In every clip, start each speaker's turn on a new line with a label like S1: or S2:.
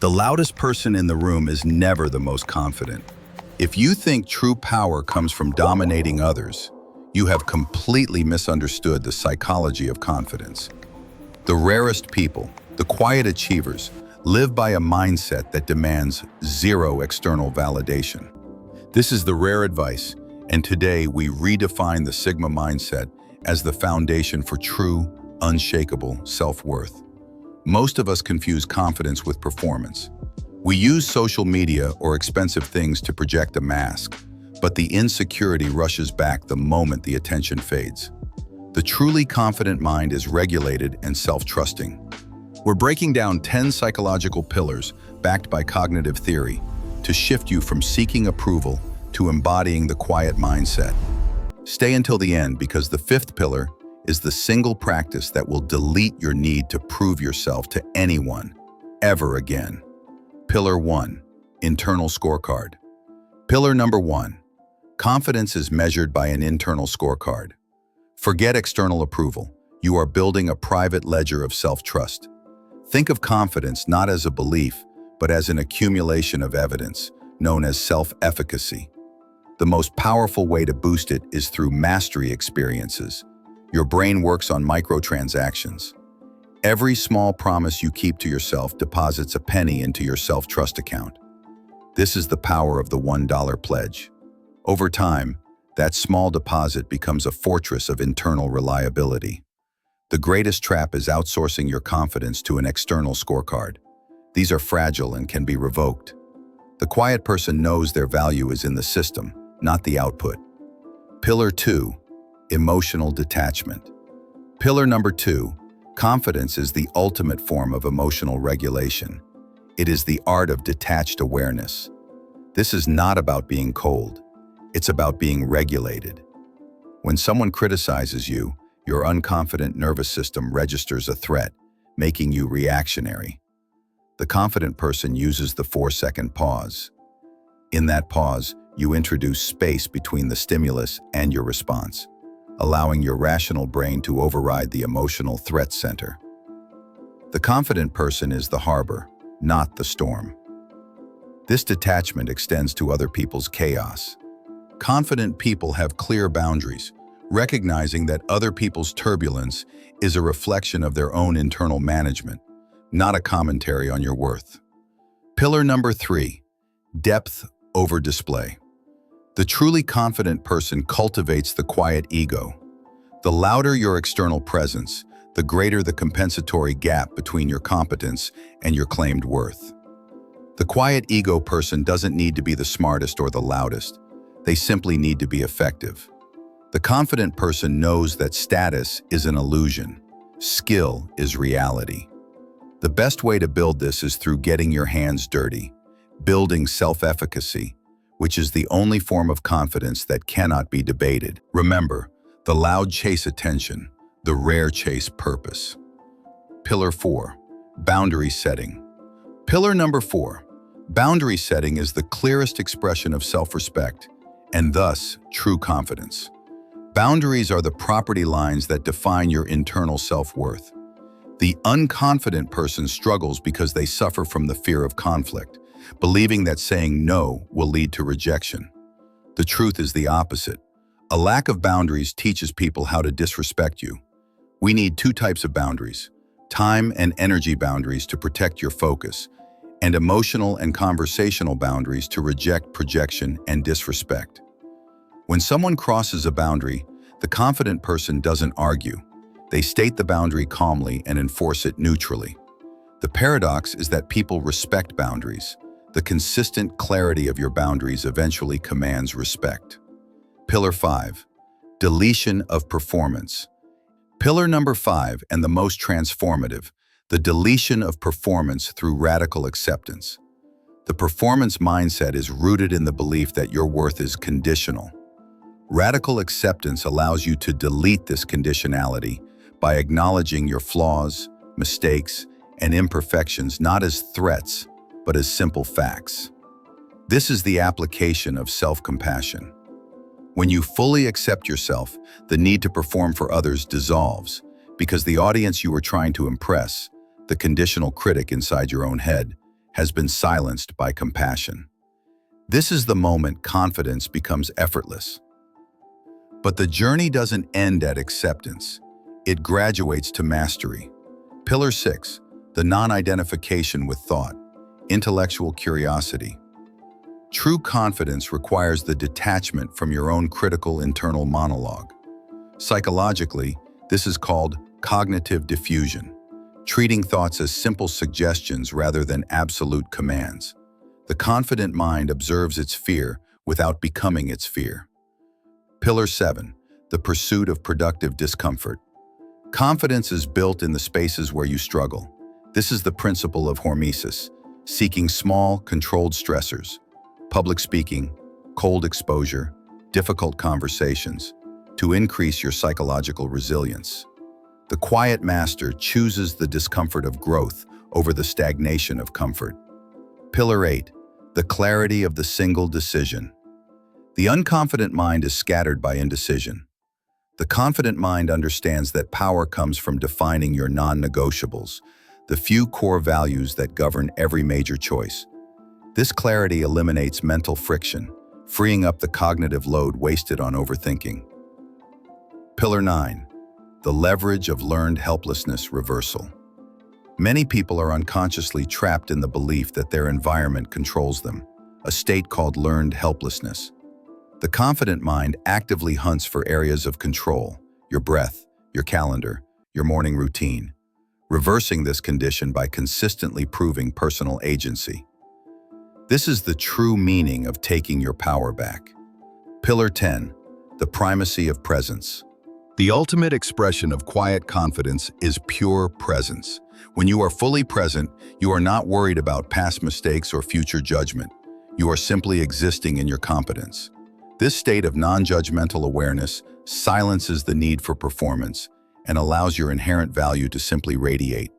S1: The loudest person in the room is never the most confident. If you think true power comes from dominating others, you have completely misunderstood the psychology of confidence. The rarest people, the quiet achievers, live by a mindset that demands zero external validation. This is the rare advice, and today we redefine the Sigma mindset as the foundation for true, unshakable self-worth. Most of us confuse confidence with performance. We use social media or expensive things to project a mask, but the insecurity rushes back the moment the attention fades. The truly confident mind is regulated and self-trusting. We're breaking down 10 psychological pillars backed by cognitive theory to shift you from seeking approval to embodying the quiet mindset. Stay until the end because the fifth pillar is the single practice that will delete your need to prove yourself to anyone, ever again. Pillar 1, Internal Scorecard. Pillar number 1, confidence is measured by an internal scorecard. Forget external approval. You are building a private ledger of self-trust. Think of confidence not as a belief, but as an accumulation of evidence, known as self-efficacy. The most powerful way to boost it is through mastery experiences. Your brain works on microtransactions. Every small promise you keep to yourself deposits a penny into your self-trust account. This is the power of the $1 pledge. Over time, that small deposit becomes a fortress of internal reliability. The greatest trap is outsourcing your confidence to an external scorecard. These are fragile and can be revoked. The quiet person knows their value is in the system, not the output. Pillar 2, emotional detachment. Pillar number 2, confidence is the ultimate form of emotional regulation. It is the art of detached awareness. This is not about being cold. It's about being regulated. When someone criticizes you, your unconfident nervous system registers a threat, making you reactionary. The confident person uses the 4-second pause. In that pause, you introduce space between the stimulus and your response, allowing your rational brain to override the emotional threat center. The confident person is the harbor, not the storm. This detachment extends to other people's chaos. Confident people have clear boundaries, recognizing that other people's turbulence is a reflection of their own internal management, not a commentary on your worth. Pillar number 3, depth over display. The truly confident person cultivates the quiet ego. The louder your external presence, the greater the compensatory gap between your competence and your claimed worth. The quiet ego person doesn't need to be the smartest or the loudest. They simply need to be effective. The confident person knows that status is an illusion. Skill is reality. The best way to build this is through getting your hands dirty, building self-efficacy, which is the only form of confidence that cannot be debated. Remember, the loud chase attention, the rare chase purpose. Pillar 4, boundary setting. Pillar number 4, boundary setting is the clearest expression of self-respect and thus true confidence. Boundaries are the property lines that define your internal self-worth. The unconfident person struggles because they suffer from the fear of conflict, believing that saying no will lead to rejection. The truth is the opposite. A lack of boundaries teaches people how to disrespect you. We need 2 types of boundaries: time and energy boundaries to protect your focus, and emotional and conversational boundaries to reject projection and disrespect. When someone crosses a boundary, the confident person doesn't argue. They state the boundary calmly and enforce it neutrally. The paradox is that people respect boundaries. The consistent clarity of your boundaries eventually commands respect. Pillar 5, deletion of performance. Pillar number 5, and the most transformative, the deletion of performance through radical acceptance. The performance mindset is rooted in the belief that your worth is conditional. Radical acceptance allows you to delete this conditionality by acknowledging your flaws, mistakes, and imperfections not as threats, but as simple facts. This is the application of self-compassion. When you fully accept yourself, the need to perform for others dissolves, because the audience you were trying to impress, the conditional critic inside your own head, has been silenced by compassion. This is the moment confidence becomes effortless. But the journey doesn't end at acceptance. It graduates to mastery. Pillar 6, the non-identification with thought, intellectual curiosity. True confidence requires the detachment from your own critical internal monologue. Psychologically, this is called cognitive diffusion, treating thoughts as simple suggestions rather than absolute commands. The confident mind observes its fear without becoming its fear. Pillar 7, the pursuit of productive discomfort. Confidence is built in the spaces where you struggle. This is the principle of hormesis, seeking small, controlled stressors, public speaking, cold exposure, difficult conversations, to increase your psychological resilience. The quiet master chooses the discomfort of growth over the stagnation of comfort. Pillar 8, the clarity of the single decision. The unconfident mind is scattered by indecision. The confident mind understands that power comes from defining your non-negotiables, the few core values that govern every major choice. This clarity eliminates mental friction, freeing up the cognitive load wasted on overthinking. Pillar 9, the leverage of learned helplessness reversal. Many people are unconsciously trapped in the belief that their environment controls them, a state called learned helplessness. The confident mind actively hunts for areas of control, your breath, your calendar, your morning routine, reversing this condition by consistently proving personal agency. This is the true meaning of taking your power back. Pillar 10, the primacy of presence. The ultimate expression of quiet confidence is pure presence. When you are fully present, you are not worried about past mistakes or future judgment. You are simply existing in your competence. This state of non-judgmental awareness silences the need for performance and allows your inherent value to simply radiate.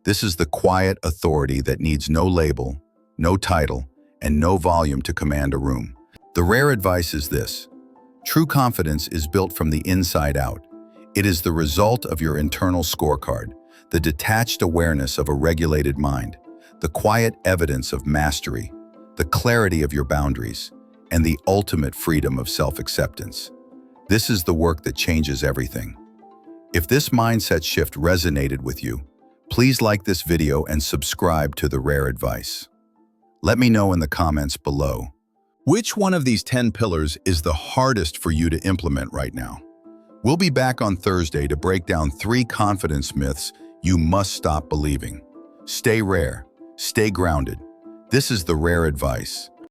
S1: This is the quiet authority that needs no label, no title, and no volume to command a room. The rare advice is this: true confidence is built from the inside out. It is the result of your internal scorecard, the detached awareness of a regulated mind, the quiet evidence of mastery, the clarity of your boundaries, and the ultimate freedom of self-acceptance. This is the work that changes everything. If this mindset shift resonated with you, please like this video and subscribe to The Rare Advice. Let me know in the comments below. Which one of these 10 pillars is the hardest for you to implement right now? We'll be back on Thursday to break down 3 confidence myths you must stop believing. Stay rare, stay grounded. This is The Rare Advice.